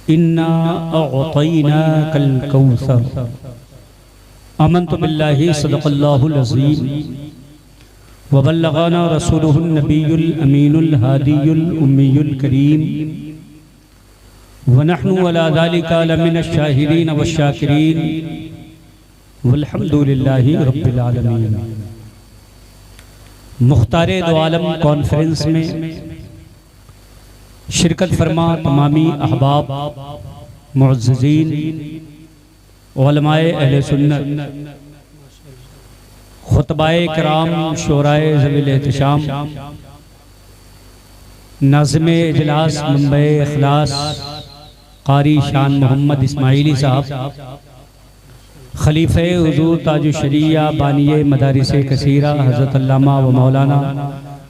इन्ना अअतैनाकल कौसर आमन्तु बिल्लाहि सदक़ल्लाहुल अज़ीम व बल्लग़ना रसूलुहुन नबियुल अमीनुल हादियुल उम्मियुल करीम व नहनु अला ज़ालिका लमिनश शाहिदीन वश शाकिरीन वल्हम्दुलिल्लाहि रब्बिल आलमीन। मुख्तारे दो आलम कॉन्फ्रेंस में शिरकत फरमा तमामी अहबाब मुअज़्ज़ज़ीन उलमाए अहले सुन्नत खुतबाए किराम शोराए ज़वील एहतिशाम नाज़िमे इजलास मंबे इखलास कारी शान मोहम्मद इस्माइली साहब खलीफे हुज़ूर ताजुश शरिया बानिये मदारिसे कसीरा हज़रत अल्लामा व मौलाना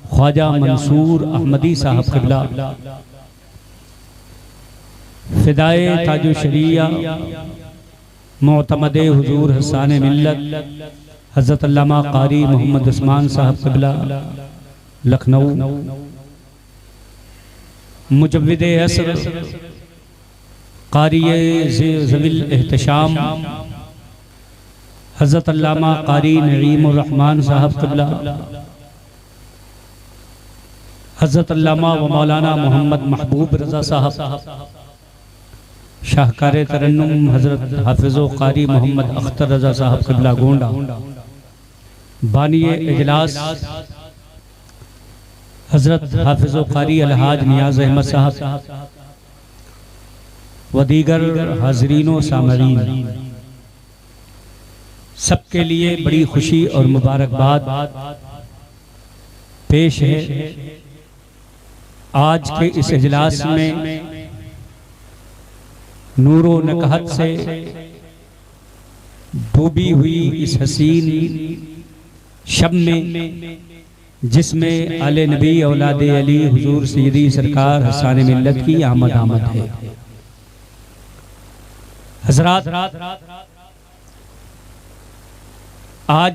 ख्वाजा मंसूर अहमदी साहब क़िबला फ़िदाए ताजुश शरिया मोतमदे हुज़ूर हसाने मिल्लत हज़रत अल्लामा कारी मोहम्मद उस्मान साहब क़िबला लखनऊ मुजव्विदे असर क़ारिए ज़वील एहतिशाम हज़रत अल्लामा क़ारी नईमुर रहमान साहब क़िबला हज़रत अल्लामा व मौलाना मोहम्मद महबूब रज़ा साहब शाहकारे तरन्नुम हज़रत हाफिज़ो क़ारी मोहम्मद अख्तर रज़ा साहब क़िबला गोंडा बानिये इजलास हज़रत हाफिज़ो क़ारी अलहाज नियाज़ अहमद साहब व दीगर हाज़रीनो सामईन सबके लिए बड़ी खुशी और मुबारकबाद पेश है। आज के इस इजलास में नूरो नकहत से डूबी हुई इस हसीन शब में जिसमें आले नबी औलादे अली हुजूर सैयदी सरकार हसाने मिल्लत की आमद आमद है। हज़रात आज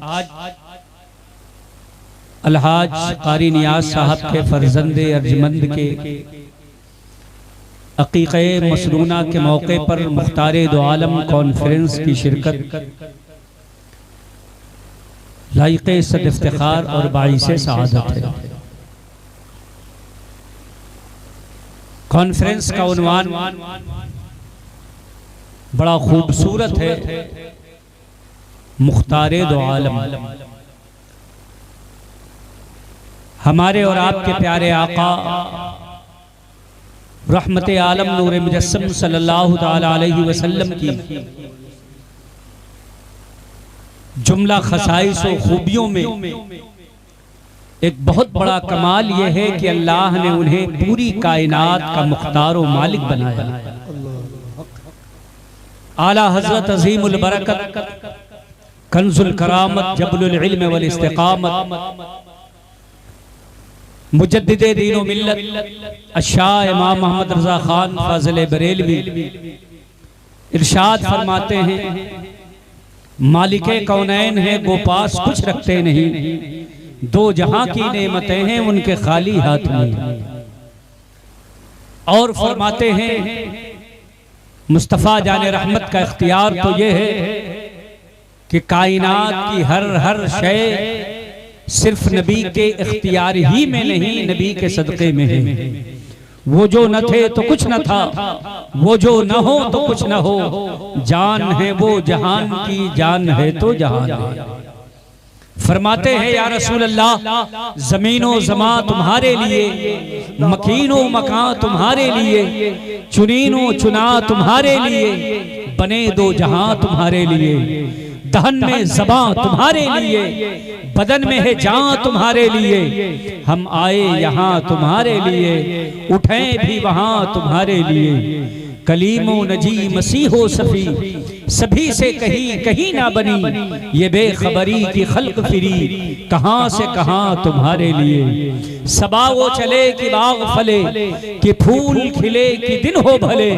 अलहाज क़ारी नियाज़ साहब के फर्जंदे अर्जमंद के अक़ीक़े मसनूना के मौके पर मुख्तारे दो आलम कॉन्फ्रेंस की शिरकत लायक़े सद इफ्तिखार और बाइसे सआदत है। कॉन्फ्रेंस का उन्वान बड़ा खूबसूरत है, मुख्तारे दो आलम। हमारे और आपके प्यारे आका रहमते आलम नूरे मुजस्सम सल्लल्लाहु ताला अलैहि वसल्लम की जुमला खसाइस और खूबियों में एक बहुत बड़ा कमाल यह है कि अल्लाह ने उन्हें पूरी कायनात का मुख्तार और मालिक बनाया। आला हज़रत अज़ीमुल बरकत कंजुल करामत जबलुल इल्म वल इस्तिकामत मुजद्दिदे दीन व मिल्लत अशाह इमाम मोहम्मद रज़ा खान फाज़िल बरेलवी इरशाद फरमाते हैं, मालिके कौनैन है वो पास कुछ रखते नहीं, दो जहां की नेमतें हैं उनके खाली हाथ में। और फरमाते हैं मुस्तफ़ा जाने रहमत का इख्तियार तो ये है कि कायनात की हर शय सिर्फ नबी के इख्तियार ही में नहीं, नबी के सदक़े में है। वो जो न थे तो कुछ न था, वो जो न हो तो कुछ न हो, जान है वो जहान की जान है तो जहान है। फरमाते हैं या रसूल अल्लाह ज़मीनो ज़मा तुम्हारे लिए, मकीनो मकां तुम्हारे लिए, चुनीनो चुना तुम्हारे लिए, बने दो जहां तुम्हारे लिए, दहन में ज़बां तुम्हारे लिए, बदन में है जान तुम्हारे लिए, हम आए यहाँ तुम्हारे लिए, उठें भी वहाँ तुम्हारे लिए। कलीमो नजी मसीहो सफ़ी सभी से कहीं ना बनी, ये बेखबरी की खल्क फिरी कहाँ से कहाँ तुम्हारे लिए। सबा वो चले कि बाग फले, कि फूल खिले कि दिन हो भले,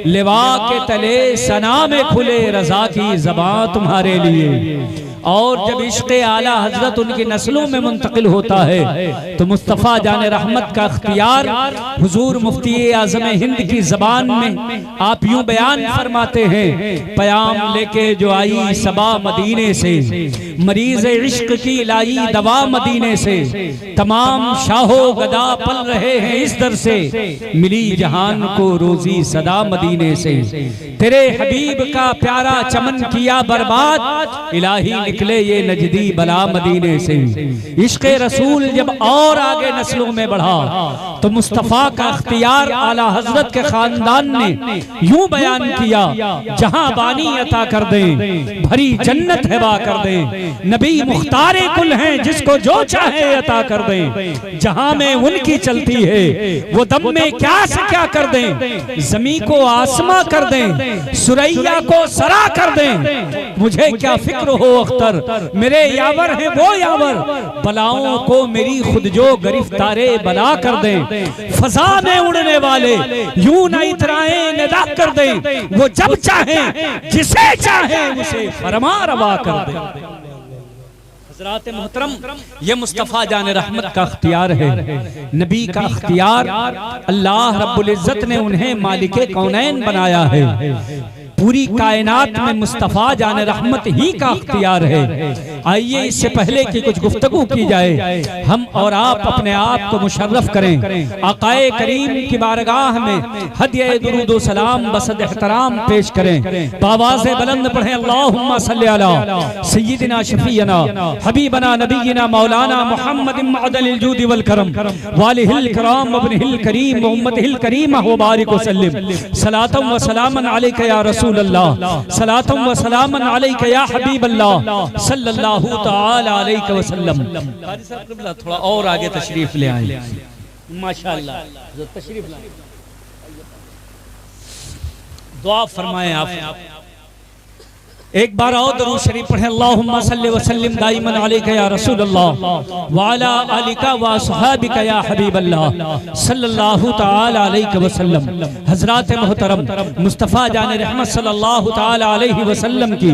लिवा के तले सना में खुले रज़ा की ज़बां तुम्हारे लिए। और जब इश्क़े आला हजरत उनकी नस्लों में मुंतकिल होता है तो मुस्तफ़ा जाने रहमत का इख्तियार हुजूर मुफ्ती आज़म हिंद की ज़बान में आप यूं बयान फरमाते हैं, पयाम लेके जो आई सबा मदीने से, मरीज़ इश्क की लाई दवा मदीने से, तमाम शाहो गदा पल रहे हैं इस दर से, मिली जहान को रोजी सदा मदीने से, तेरे हबीब का प्यारा चमन किया बर्बाद, इलाही निकले ये नजदी बला मदीने से। इश्क़े रसूल जब और आगे नस्लों में बढ़ा तो मुस्तफ़ा का इख्तियार आला हजरत के खानदान ने यूं बयान किया, जहां बानी अता कर दे भरी जन्नत हिबा कर दे, नबी मुख्तारे कुल हैं जिसको जो चाहे अता कर दे, जहां में उनकी चलती है वो दम में क्या से क्या कर दे, जमी को आसमां कर दे, सुरैया को सरा कर दे, मुझे क्या फिक्र हो अख्तर, मेरे यावर हैं वो यावर, बलाओं को मेरी खुद जो गिरफ्तारे बला कर दे, फजा में उड़ने वाले यूं न इतराए निदा कर दे, वो जब चाहे जिसे चाहे उसे फरमा रवा कर दे। हज़रात मोहतरम, ये मुस्तफ़ा जाने रहमत का इख्तियार है, नबी का इख्तियार। अल्लाह रब्बुल इज़्ज़त ने उन्हें मालिके कौनैन बनाया है, पूरी कायनात में मुस्तफ़ा जाने रहमत ही का इख्तियार है। आइए इससे पहले कि कुछ गुफ्तगू की जाए, हम और आप अपने आप को मुशर्रफ करें, आक़ाए करीम की बारगाह में हदिये दुरूद व सलाम बसद एहतराम पेश करें, बावाज़े बुलंद पढ़ें अल्लाहुम्मा सल्ली अला सय्यिदिना शफ़ीना हबीबना नबीना मौलाना मुहम्मदिन मअदलिल जूदि वल करम वालिहिल किराम वब्निहिल करीम व उम्मतिहिल करीमा व बारिक व सल्लिम सलातम व सलामन अलैका या रसूल अल्लाह, सलातम व सलामन अलैका या हबीब अल्लाह सल्लल्लाहु तआला अलैहि वसल्लम। कारी साहब क़िबला थोड़ा और आगे तशरीफ ले आए, माशाअल्लाह तशरीफ लाएं, दुआ फरमाएं आप। एक बार और दरूद शरीफ पढ़ें अल्लाहुम्मा सल्लि व सल्लिम दाइमन अलैका या रसूल अल्लाह व अला आलिका व अस्हाबिका या हबीब अल्लाह सल्लल्लाहु तआला अलैहि वसल्लम। हज़रात मोहतरम, मुस्तफ़ा जाने रहमत सल्लल्लाहु तआला अलैहि वसल्लम की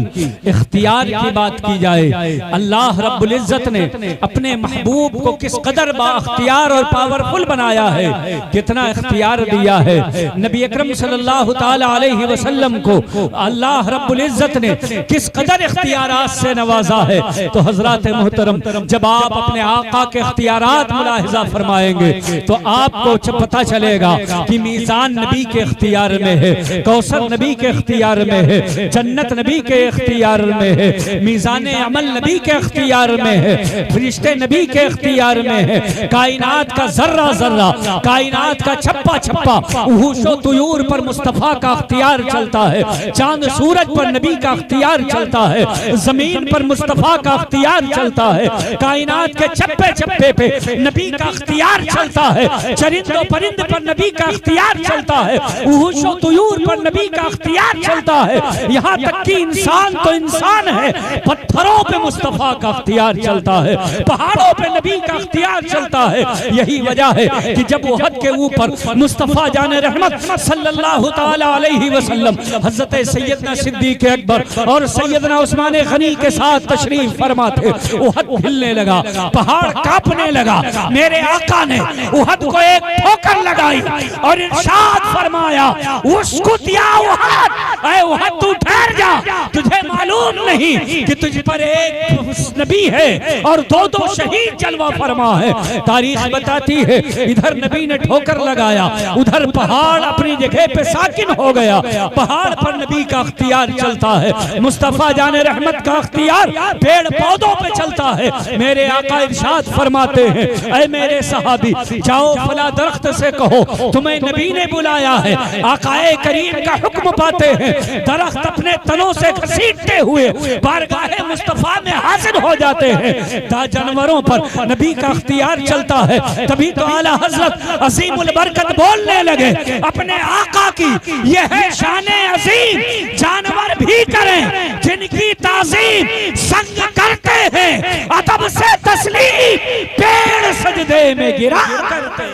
इख्तियार की बात की जाए, अल्लाह रब्बुल इज़्ज़त ने अपने महबूब को किस कदर बाख्तियार और पावरफुल बनाया है, कितना इख्तियार दिया है। नबी अकरम सल्लल्लाहु तआला अलैहि वसल्लम को अल्लाह रब्बुल इज़्ज़त ने किस कदर इख्तियारात से नवाजा है। तो हजरात मोहतरम, जब आप अपने आका के इख्तियारात मुलाहिजा फरमाएंगे तो आपको पता चलेगा कि मीज़ान नबी के इख्तियार में है, कौसर नबी के इख्तियार में है, जन्नत नबी के इख्तियार में है, मीज़ान अमल नबी के इख्तियार में है, फरिश्ते नबी के इख्तियार में है, कायनात का जर्रा जर्रा, कायनात का छप्पा छप्पा उहूशो तुयूर पर मुस्तफ़ा का इख्तियार चलता है, चांद सूरज पर नबी का इख्तियार चलता है, जमीन पर मुस्तफ़ा का इख्तियार चलता है, कायनात के चप्पे चप्पे पे नबी का इख्तियार चलता है, चरिंदो परिंद पर नबी का इख्तियार चलता है, उहूशो तुयूर पर नबी का इख्तियार चलता है, यहाँ तक कि इंसान तो इंसान है, पत्थरों पे मुस्तफ़ा का इख्तियार चलता है, पहाड़ों पे नबी का इख्तियार चलता है। यही वजह है कि जब वहद के ऊपर मुस्तफ़ा जाने रहमत सल्लल्लाहु तआला अलैहि वसल्लम हज़रत सैयदना सिद्दीक़ अकबर और सैयदना उस्मान गनी के साथ तशरीफ फरमा थे, उहद हिलने लगा, पहाड़ कांपने लगा। मेरे आका ने उहद को एक ठोकर लगाई और इरशाद फरमाया, उसको दिया उहद, ऐ उहद तू ठहर जा, तुझे मालूम नहीं कि तुझ पर एक नबी है और दो दो शहीद जलवा फरमा है। तारीख बताती है इधर नबी ने ठोकर लगाया, उधर पहाड़ अपनी जगह पे साकिन हो गया, पहाड़ पर नबी का इख्तियार चलता है, मुस्तफ़ा जाने रहमत का इख्तियार पेड़ पौधों पे चलता है। मेरे आका इरशाद फरमाते हैं, ऐ मेरे सहाबी जाओ फला दरख्त से कहो तुम्हें नबी ने बुलाया है। आकाए करीम का हुक्म पाते हैं, दरख्त अपने तनों से घसीटते हुए बारगाहे मुस्तफ़ा में हाजिर हो जाते हैं। जानवरों पर नबी का इख्तियार चलता है। तभी तो आला हजरत अजीमुल बरकत बोलने लगे, अपने आका की यह है शान अजीम, जानवर भी करें जिनकी ताज़ीम, संग करते हैं अदब से तस्लीम, पेड़ सजदे में गिरा करते।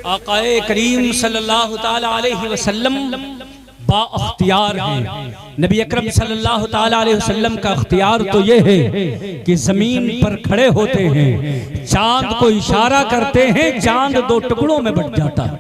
आकाए करीम सल्लल्लाहु ताला अलैहि वसल्लम बाअख्तियार हैं। नबी अकरम सल्लल्लाहु ताला अलैहि वसल्लम का अख्तियार तो ये है कि जमीन पर खड़े होते हैं, चांद को इशारा करते हैं, चांद दो टुकड़ों में बट जाता है।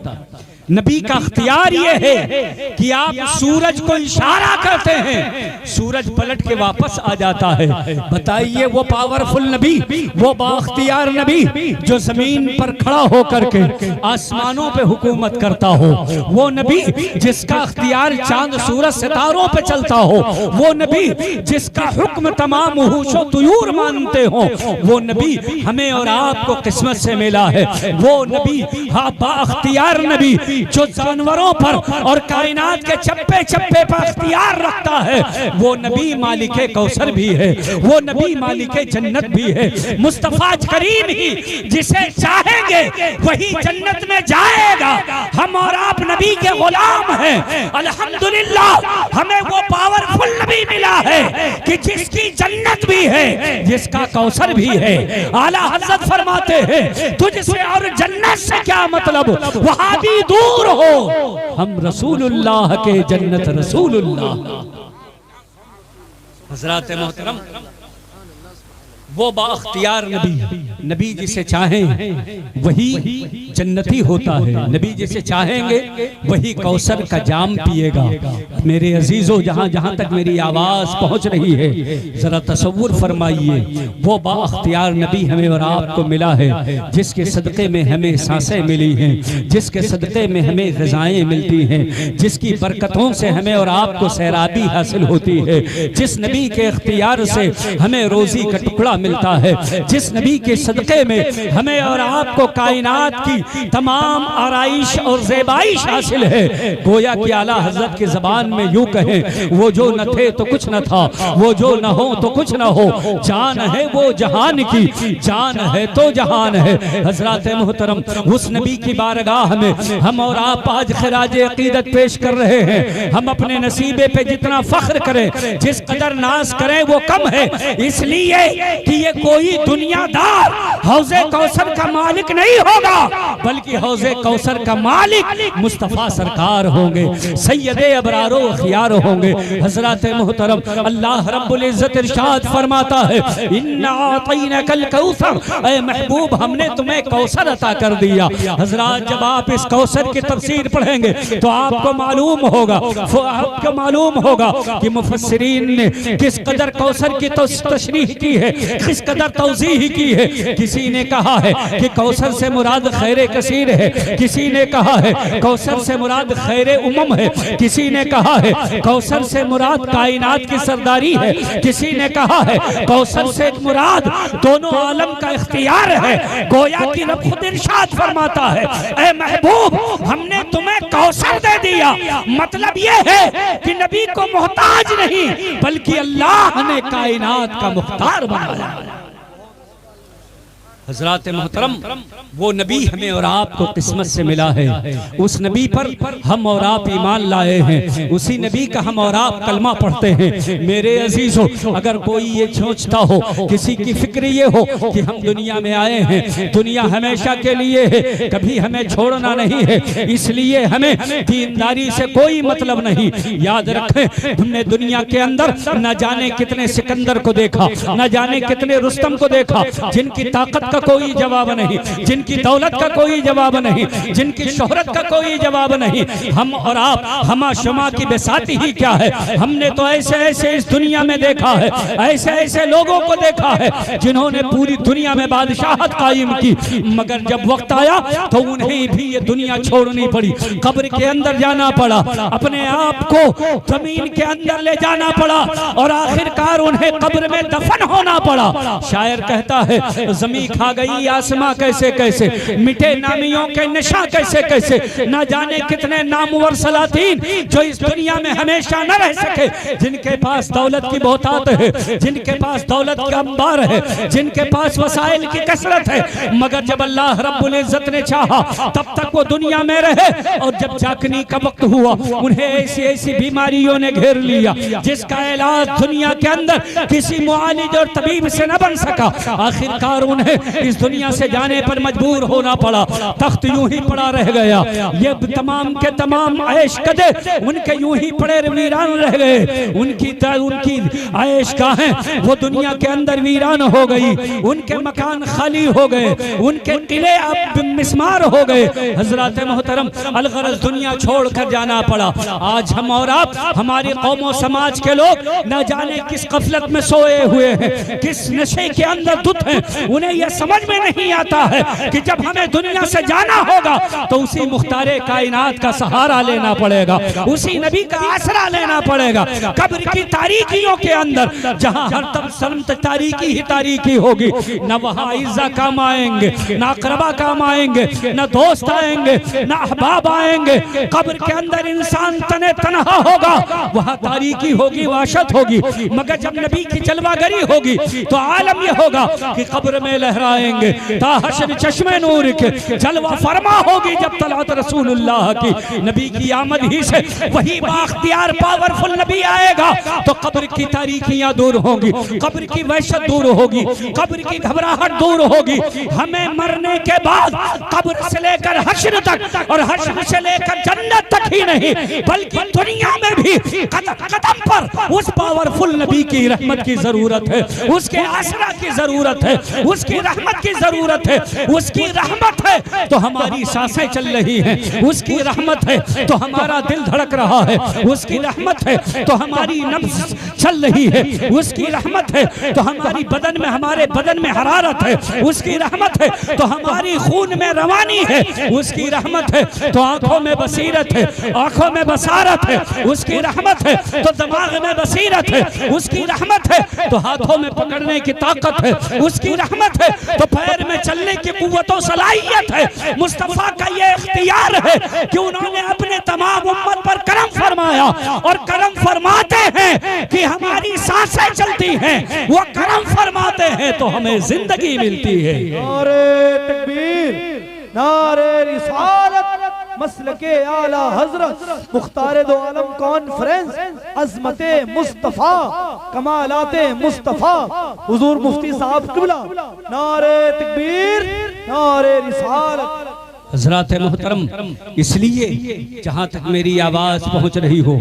नबी का अख्तियार ये है कि आप सूरज को इशारा करते हैं, सूरज पलट के वापस आ जाता है। बताइए वो पावरफुल नबी, वो बाख्तियार नबी जो जमीन पर खड़ा होकर के आसमानों पे हुकूमत करता हो, वो नबी जिसका अख्तियार चांद सूरज सितारों पे चलता हो, वो नबी जिसका हुक्म तमाम वहूशो तुयूर मानते हो, वो नबी हमें और आपको किस्मत से मिला है। वो नबी हाँ बाख्तियार नबी जो जानवरों पर और कायनात के चप्पे चप्पे पर अख्तियार रखता है, वो नबी मालिके कौसर भी है, वो नबी मालिके जन्नत भी है। मुस्तफा करीम ही जिसे चाहेंगे वही जन्नत में जाएगा। हम और आप नबी के गुलाम हैं। अल्हम्दुलिल्लाह हमें वो पावरफुल नबी मिला है कि जिसकी जन्नत भी है, जिसका कौसर भी है। आला हज़रत फरमाते हैं तुझसे और जन्नत से क्या मतलब, वहां भी दूर हो, हम रसूलुल्लाह के जन्नत रसूलुल्लाह। हज़रात मोहतरम वो बाख्तियार नबी, नबी जिसे चाहें वही जन्नती होता है, नबी जिसे चाहेंगे वही कौसर का जाम पिएगा। मेरे अजीजों, जहां जहां तक मेरी आवाज पहुंच रही है, जरा तसव्वुर फरमाइए वो बाख्तियार नबी हमें और आपको मिला है, जिसके सदक़े में हमें सांसें मिली हैं, जिसके सदक़े में हमें ग़िज़ाएं मिलती हैं, जिसकी बरकतों से हमें और आपको सैराबी हासिल होती है, जिस नबी के इख्तियार से हमें रोजी का टुकड़ा मिलता है, जिस नबी के सदक़े में हमें और आपको कायनात की तमाम आराइश और ज़ेबाइश हासिल है। गोया कि आला हज़रत की ज़बान में यूं कहें, वो जो न थे तो कुछ न था, वो जो न हो तो कुछ न हो, जान है वो जहान की, जान है तो जहान है। हज़रात मोहतरम उस नबी की बारगाह में हम और आप आज खिराज अकीदत पेश कर रहे हैं। हम अपने नसीबे पे जितना फख्र करें, जिस कदर नाज करें वो कम है, इसलिए कि ये कोई दुनियादार हौज़े कौसर का मालिक नहीं होगा, बल्कि हौज़े कौसर का मालिक मुस्तफ़ा सरकार होंगे, सैयदे अबरारो अखियार होंगे। हज़रात मोहतरम अल्लाह रब्बुल इज़्ज़त इरशाद फरमाता है, इन्ना अतैनाकल कौसर, ऐ महबूब हमने तुम्हें कौसर अता कर दिया। हज़रात जब आप इस कौसर की तफसीर पढ़ेंगे तो आपको मालूम होगा कि मुफस्सिरीन ने किस कदर कौसर की तशरीह की है, किस कदर तौज़ीह की है। किसी ने कहा है कि कौसर से मुराद खैर कसीर है, किसी ने कहा है कौसर से मुराद खैर उमम है, किसी ने कहा है कौसर से मुराद कायनात की सरदारी है, किसी ने कहा है कौसर से मुराद दोनों आलम का इख्तियार है। गोया कि रब खुद इरशाद फरमाता है, ऐ महबूब हमने तुम्हें कौसर दे दिया। मतलब ये है कि नबी को मोहताज नहीं, बल्कि अल्लाह ने कायनात का मुख्तार बनाया। हज़रात मोहतरम वो नबी हमें और आपको किस्मत से मिला है, उस नबी पर हम और आप ईमान लाए हैं, उसी नबी का हम और आप कलमा पढ़ते हैं। मेरे अजीजों, अगर कोई ये सोचता हो, किसी की फिक्र ये हो कि हम दुनिया में आए हैं, दुनिया हमेशा के लिए है, कभी हमें छोड़ना नहीं है, इसलिए हमें दीनदारी से कोई मतलब नहीं। याद रखें, हमने दुनिया के अंदर न जाने कितने सिकंदर को देखा, न जाने कितने रुस्तम को देखा, जिनकी ताकत कोई जवाब नहीं, जिनकी दौलत का कोई जवाब नहीं, जिनकी शोहरत का कोई जवाब नहीं। हम और आप हमा शमा की बेसाती ही क्या है। हमने तो ऐसे ऐसे इस दुनिया में देखा है, ऐसे ऐसे लोगों को देखा है जिन्होंने पूरी दुनिया में बादशाहत कायम की, मगर जब वक्त आया तो उन्हें भी ये दुनिया छोड़नी पड़ी, कब्र के अंदर जाना पड़ा, अपने आप को जमीन के अंदर ले जाना पड़ा और आखिरकार उन्हें कब्र में दफन होना पड़ा। शायर कहता है, जमीन खा गई आसमां कैसे कैसे, मिटे नामियों के निशा कैसे कैसे, न जाने कितने नामवर सलातीन जो इस दुनिया में हमेशा न रह सके, जिनके पास दौलत की बहुतात है, जिनके पास दौलत का अंबार है, जिनके पास वसाइल की कसरत है, मगर जब अल्लाह रब्बुल इज्जत ने चाहा तब तक वो दुनिया में रहे, और जब जागने का वक्त हुआ उन्हें ऐसी ऐसी बीमारियों ने घेर लिया जिसका इलाज दुनिया के अंदर किसी मुआलिज और तबीब से न बन सका। आखिरकार उन्हें हैं, इस दुनिया से जाने पर मजबूर होना पड़ा, तख्त यूं ही पड़ा रह गया, ये तमाम के तमाम ऐश कदे उनके यूं ही पड़े वीरान रह गए, उनकी ऐश गाहें वो दुनिया के अंदर वीरान हो गई, उनके मकान खाली हो गए, उनके किले अब मिस्मार हो गए। हजरत मोहतरम अलगरज दुनिया छोड़कर जाना पड़ा। आज हम और आप, हमारी कौम समाज के लोग न जाने किस गफलत में सोए हुए हैं, किस नशे के अंदर धुत हैं। उन्हें यह समझ में नहीं आता है कि जब हमें दुनिया से जाना होगा तो उसी मुख्तारे कायनात का सहारा लेना पड़ेगा, उसी नबी का आसरा लेना पड़ेगा। कब्र की तारीकियों के अंदर जहां हर तरफ तारीकी ही तारीकी होगी, न वहां इज्जा काम आएंगे, न अकरबा काम आएंगे, न दोस्त आएंगे, न अहबाब आएंगे। कब्र के अंदर इंसान तने तनहा होगा, वहां तारीकी होगी, वाशत होगी। मगर जब नबी की जलवागरी होगी तो आलम यह होगा कि कब्र में लहराएंगे ताहशर चश्मे नूर के जलवा फरमा होगी। जब तलात रसूलुल्लाह की नबी की आमद ही से वही बाख्तियार पावरफुल नबी आएगा तो कब्र की तारीकियां दूर होगी, कब्र की वहशत दूर होगी, कब्र की घबराहट दूर होगी। हमें मरने के बाद कब्र से लेकर हश्र तक और हश्र से लेकर जन्नत तक ही नहीं बल्कि दुनिया में भी कदम कदम पर उस पावरफुल नबी की रहमत की जरूरत है, उसके आसरा की जरूरत है, उसकी रहमत की जरूरत है। उसकी रहमत है तो हमारी सांसें चल रही हैं, उसकी रहमत है तो हमारा दिल धड़क रहा है, उसकी रहमत है तो हमारी नब्ज चल रही है, उसकी रहमत है तो हमारी बदन में, हमारे बदन में हरारत है, उसकी रहमत है तो हमारी खून में रवानी है, उसकी रहमत है तो आंखों में बसीरत है, आंखों में बसारत है, उसकी रहमत है तो दिमाग में बसीरत है, उसकी रहमत है तो हाथों में पकड़ने की ताकत है, उसकी रहमत है तो पैर में चलने की कुव्वत और सलाहियत है। मुस्तफा का ये इख्तियार है कि उन्होंने अपने तमाम उम्मत पर करम फरमाया और करम फरमाते हैं कि हमारी सांसें चलती हैं, वो करम फरमाते हैं तो हमें जिंदगी मिलती है। नारे तकबीर, नारे रिसालत, मसलके आला हजरत, मुख्तारे दो आलम कॉन्फ्रेंस, अज़मते मुस्तफा, कमालाते मुस्तफा, हुजूर मुफ्ती साहब किबला। नारे तकबीर, नारे रिसालत। हज़रात मोहतरम, इसलिए जहाँ तक मेरी आवाज़ पहुँच रही हो,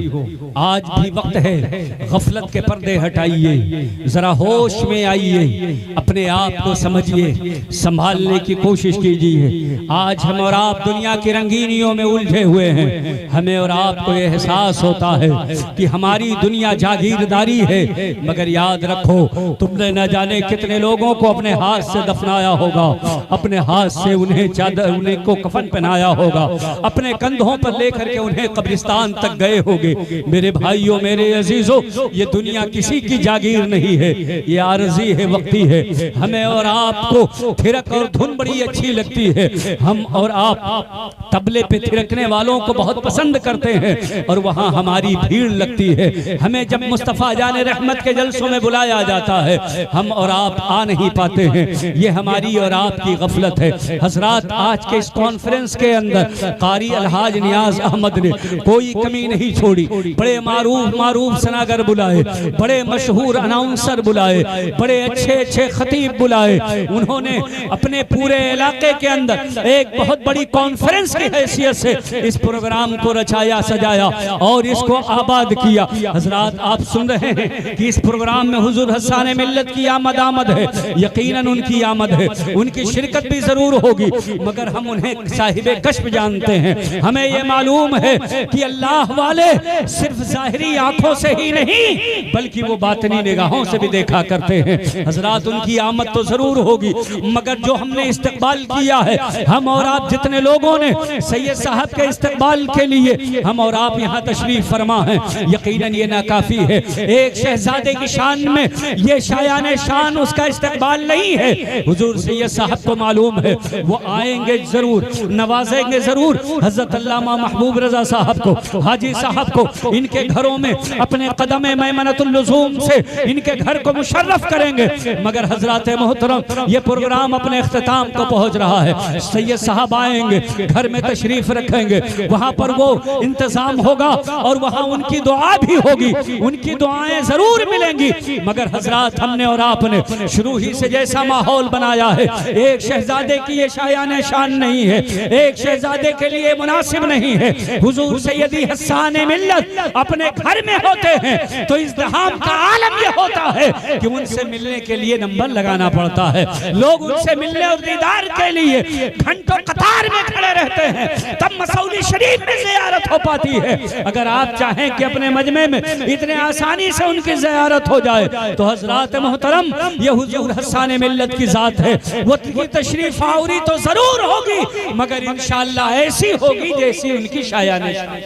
आज भी वक्त है गफलत के पर्दे हटाइए, ज़रा होश में आइए, अपने आप को समझिए, संभालने की कोशिश कीजिए। आज हम और आप दुनिया की रंगीनियों में उलझे हुए हैं। हमें और आपको ये एहसास होता है कि हमारी दुनिया जागीरदारी है, मगर याद रखो तुमने न जाने कितने लोगों को अपने हाथ से दफनाया होगा, अपने हाथ से उन्हें चादर, उन्हें को कफन पहनाया होगा, अपने कंधों पर लेकर के उन्हें कब्रिस्तान तक गए होंगे। मेरे भाइयों, मेरे अजीजों, ये दुनिया किसी की जागीर नहीं है, ये आरजी है, वक्ती है। हमें और आपको थिरक और धुन बड़ी अच्छी लगती है, हम और आप तबले पे थिरकने वालों को बहुत पसंद करते हैं और वहाँ हमारी भीड़ लगती है। हमें जब मुस्तफ़ा जाने रहमत के जलसों में बुलाया जाता है, हम और आप आ नहीं पाते हैं। ये हमारी और आपकी गफलत है। हजरात, आज के इस कॉन्फ्रेंस के अंदर कारी अलहाज नियाज अहमद ने कोई कमी नहीं छोड़ी। बड़े मारूफ सनागर बुलाए, बड़े मशहूर अनाउंसर बुलाए, बड़े अच्छे खतीब बुलाए। उन्होंने अपने पूरे इलाके के अंदर एक बहुत बड़ी कॉन्फ्रेंस की हैसियत से इस प्रोग्राम को रचाया, सजाया और इसको आबाद किया। हजरात, आप सुन रहे हैं कि इस प्रोग्राम में हुजूर हसन मिल्लत की आमद है, यकीनन उनकी आमद है, उनकी शिरकत भी जरूर होगी, मगर हम उन्हें साहिबे कश्फ जानते हैं। हमें ये मालूम है कि अल्लाह वाले सिर्फ जाहिरी आंखों से ही नहीं बल्कि वो बातनी निगाहों से भी देखा करते हैं। हजरात, उनकी आमद तो जरूर होगी, मगर जो हमने इस्तकबाल किया है, हम और आप जितने लोगों ने सैयद साहब के इस्तकबाल के लिए हम और आप यहाँ तशरीफ फरमा हैं, यकीनन ये नाकाफी है। एक शहजादे की शान में ये शायान शान उसका इस्तकबाल नहीं है। हुजूर सैयद साहब को मालूम है वो आएंगे जरूर, नवाजेंगे जरूर। हजरत अल्लामा महबूब रजा साहब को, हाजी साहब को इनके घरों में अपने कदम मैमनतुल लुज़ूम से इनके घर को मुशर्रफ करेंगे। मगर हजरात मोहतरम ये प्रोग्राम अपने इख्तिताम को पहुंच रहा है। सैयद साहब आएंगे, घर में तशरीफ रखेंगे, वहां पर वो इंतजाम होगा और वहां उनकी दुआ भी होगी, उनकी दुआएं जरूर मिलेंगी। मगर हजरात हमने और आपने शुरू ही से जैसा माहौल बनाया है, एक शहजादे की ये शायान शान नहीं है, एक शहजादे के लिए मुनासिब नहीं है। हुजूर सैयदी हस्सान मिल्लत अपने घर में होते हैं तो इज़्दिहाम का आलम ये होता है कि उनसे मिलने के लिए नंबर लगाना पड़ता है। लोग उनसे मिलने और दीदार के लिए घंटों कतार में खड़े रहते हैं, तब मसौली शरीफ में ज़ियारत हो पाती है। अगर आप चाहें कि अपने मजमे में इतने आसानी से उनकी ज़ियारत हो जाए तो हजरात मोहतरम ये हुजूर हस्सान मिल्लत की जात है, वो की तशरीफ आवरी तो जरूर होगी मगर इंशाअल्लाह ऐसी होगी जैसी उनकी शायान शान।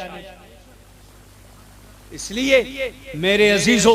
इसलिए मेरे अजीजों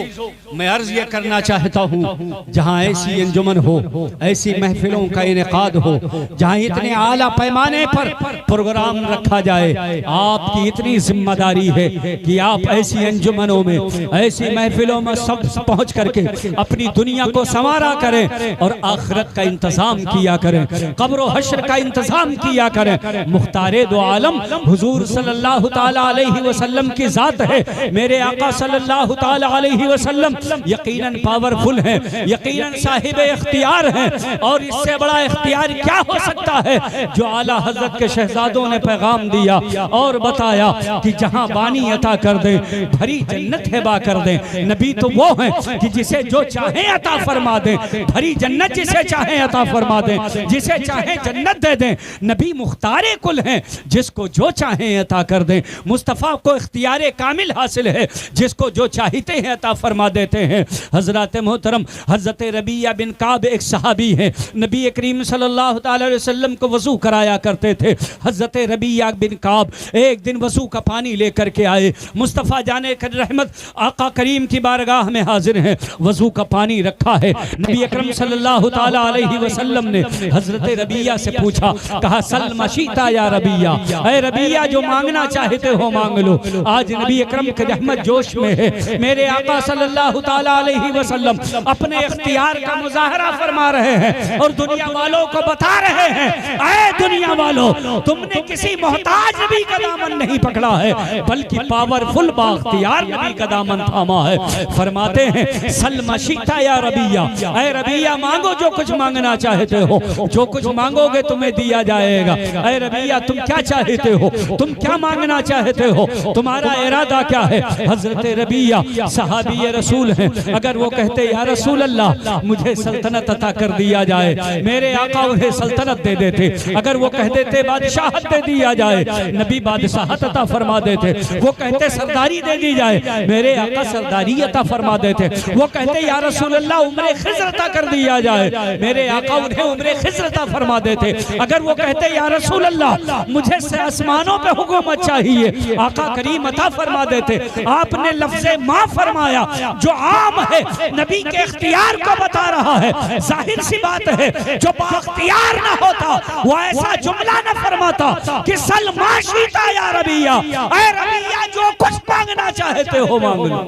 मैं अर्ज ये करना चाहता हूँ, जहाँ ऐसी अंजुमन हो, ऐसी महफिलों का इनेकाद हो, जहाँ इतने आला पैमाने पर प्रोग्राम रखा जाए, आपकी इतनी जिम्मेदारी है कि आप ऐसी अंजुमनों में, ऐसी महफिलों में सब पहुँच करके अपनी दुनिया को संवारा करें और आखिरत का इंतजाम किया करें, कब्र हश्र का इंतजाम किया करें। मुख्तारे दो आलम हुजूर सल्लल्लाहु ताला अलैहि वसल्लम की जात है। मेरे आका सल्लल्लाहु ताला अलैहि वसल्लम यकीनन पावरफुल हैं, यकीनन साहिब इख्तियार हैं और इससे बड़ा इख्तियार क्या हो सकता है जो आला हजरत के शहजादों ने पैगाम दिया और बताया कि जहां बानी अता कर दे भरी जन्नत हिबा कर दे। नबी तो वो हैं कि जिसे जो चाहे अता फरमा दे, भरी जन्नत जिसे चाहे अता फरमा दे, जिसे चाहे जन्नत दे दे। नबी मुख्तारे कुल हैं, जिसको जो चाहे अता कर दे। मुस्तफ़ा को इख्तियार कामिल हासिल है, जिसको जो चाहते हैं अता फरमा देते हैं। हजरत मोहतरम हजरत रबिया बिन काब एक सहाबी हैं, नबी करीम सल्लल्लाहु अलैहि वसल्लम को वजू कराया करते थे। हजरत रबिया बिन काब एक दिन वजू का पानी लेकर के आए, मुस्तफ़ा जाने कर रहमत आका करीम की बारगाह में हाजिर हैं, वजू का पानी रखा है। नबी अकरम सल्लल्लाहु अलैहि वसल्लम ने हजरत रबिया से पूछा, कहा सल मशीता या रबिया, ऐ रबिया जो मांगना चाहते हो मांग लो। आज नबी अकरम के रहमत जोश में है, मेरे आका सल्लल्लाहु ताला अलैहि वसल्लम अपने इख्तियार का मुजाहरा फरमा रहे हैं और दुनिया वालों को बता रहे हैं, ऐ दुनिया वालों तुमने किसी मोहताज नबी का दामन नहीं पकड़ा है बल्कि पावरफुल बाख्तियार नबी का दामन थामा है। फरमाते हैं सल मशीता या रबिया, ऐ रबिया मांगो जो कुछ मांगना चाहते हो, जो कुछ मांगोगे तुम्हें दिया जाएगा। ऐ रबिया तुम क्या चाहते हो, तुम क्या मांगना चाहते हो, तुम्हारा इरादा क्या है। हजरत रबिया सहाबी रसूल हैं, अगर वो कहते या रसूल अल्लाह मुझे सल्तनत अता कर दिया जाए, मेरे आका उन्हें सल्तनत दे देते। अगर वो कहते थे बादशाहत दे दिया जाए, नबी बादशाहत अता फरमा देते। वो कहते सरदारी दे दी जाए, मेरे आका सरदारी अता फरमा देते। वो कहते या रसूल अल्लाह उम्रे खिज़्र अता कर दिया जाए, मेरे आका उन्हें उम्रे खिज़्र अता फरमा देते। अगर वो कहते या रसूल अल्लाह मुझे आसमानों पे हुकूमत चाहिए, आका करीम अता फरमा देते। आपने लफ्ज़े माँ फरमाया जो आम है, नबी के इख्तियार को बता रहा है। जाहिर सी बात है जो बाख्तियार ना होता वो ऐसा जुमला न फरमाता कि सल माशीता या रबिया, ऐ रबिया जो कुछ मांगना चाहते हो मांग लो।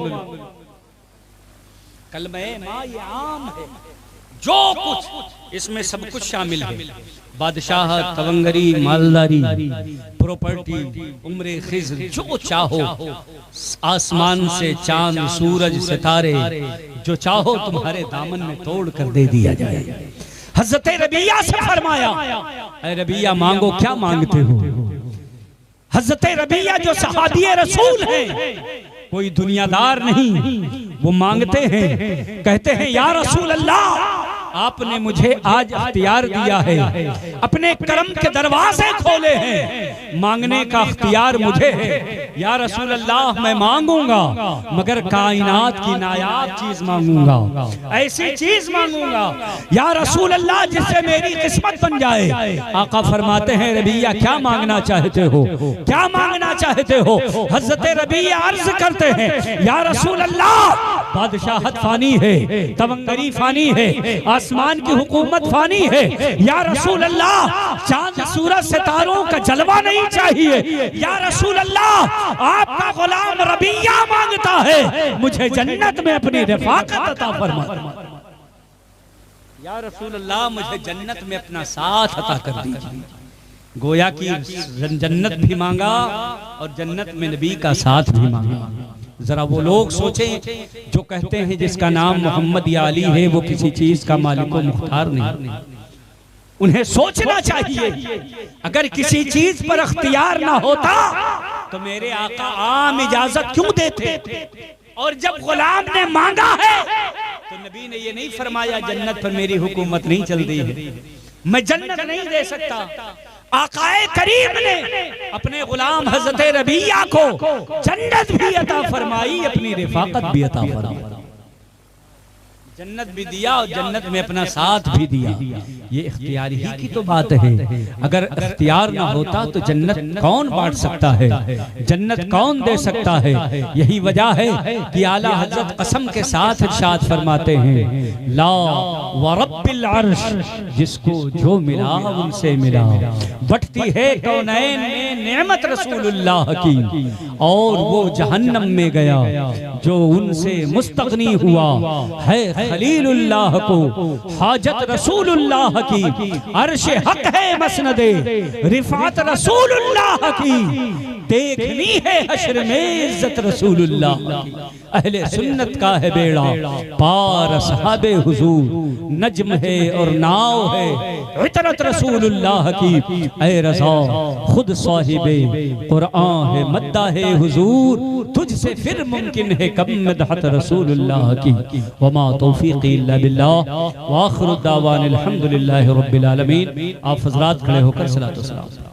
कलमे माँ ये आम है, जो कुछ इसमें सब कुछ शामिल है। बादशाह, तवंगरी, मालदारी, प्रॉपर्टी, उम्रे खिज़्र, जो चाहो, आसमान से चांद सूरज सितारे जो चाहो तुम्हारे दामन में तोड़ कर दे दिया जाए। हज़रत रबिया से फरमाया, ऐ रबिया मांगो क्या मांगते हो। हज़रत रबिया जो सहाबी रसूल हैं, कोई दुनियादार नहीं, वो मांगते हैं, कहते हैं या रसूल अल्लाह आपने मुझे आज इख्तियार दिया है, अपने करम के दरवाजे खोले हैं, मांगने का इख्तियार मुझे है। या रसूल अल्लाह मैं मांगूंगा मगर कायनात की नायाब चीज मांगूंगा, ऐसी चीज मांगूंगा या रसूल अल्लाह जिससे मेरी किस्मत बन जाए। आका फरमाते हैं रबिया क्या मांगना चाहते हो, क्या मांगना चाहते हो। हज़रत रबिया अर्ज करते हैं या रसूल अल्लाह बादशाहत फानी है, तवंगरी फानी है, आसमान की हुकूमत फानी है। या रसूल अल्लाह, चांद सूरज सितारों का जलवा नहीं चाहिए। या रसूल अल्लाह, आपका गुलाम रबिया मांगता है मुझे जन्नत में अपनी रफाकत अता फरमा। या रसूल अल्लाह, मुझे जन्नत में अपना साथ अता कर दीजिए। गोया की जन्नत भी मांगा और जन्नत में नबी का साथ भी मांगा। जरा वो लोग सोचें जो कहते हैं जिसका नाम मोहम्मद या अली है वो किसी चीज का मालिक व मुख्तार नहीं। उन्हें सोचना चाहिए अगर किसी चीज पर अख्तियार ना होता तो मेरे आका आम इजाजत क्यों देते। और जब गुलाम ने मांगा है तो नबी ने ये नहीं फरमाया जन्नत पर मेरी हुकूमत नहीं चल रही है, मैं जन्नत नहीं दे सकता। आकाए करीम ने अपने गुलाम हजरत रबिया को जन्नत भी अता फरमाई, अपनी रिफाकत भी अता फरमाई। जन्नत भी दिया और जन्नत में अपना साथ भी दिया। ये इख्तियार ही की तो बात है। अगर इख्तियार ना होता तो जन्नत कौन बांट सकता है, जन्नत कौन दे सकता है। यही वजह है कि आला हजरत कसम के साथ इरशाद फरमाते हैं, ला व रब्बिल अर्श, जिसको जो मिला उनसे मिला। बटती है कौनैन में नेमत रसूलुल्लाह की, और वो जहन्नम में गया जो उनसे मुस्तगनी हुआ है। खलीलुल्लाह को हाजत रसूलुल्लाह की, अर्श हक है मसनदे रिफात रसूलुल्लाह की, देखनी है हश्र में इज्जत रसूलुल्लाह की। अहले सुन्नत का है बेड़ा पार असहाबे हुजूर, नज्म है और नाव है इतरत रसूलुल्लाह की। ऐ रज़ा खुद साहिबे कुरान है, मद्दा है हुजूर, तुझसे फिर मुमकिन है कम मदहत रसूलुल्लाह की। वमा तौफीक़ी इल्ला बिल्लाह व आखिरु दावाना अल्हम्दुलिल्लाहि रब्बिल आलमीन। आप हज़रात खड़े होकर सलातो सलाम।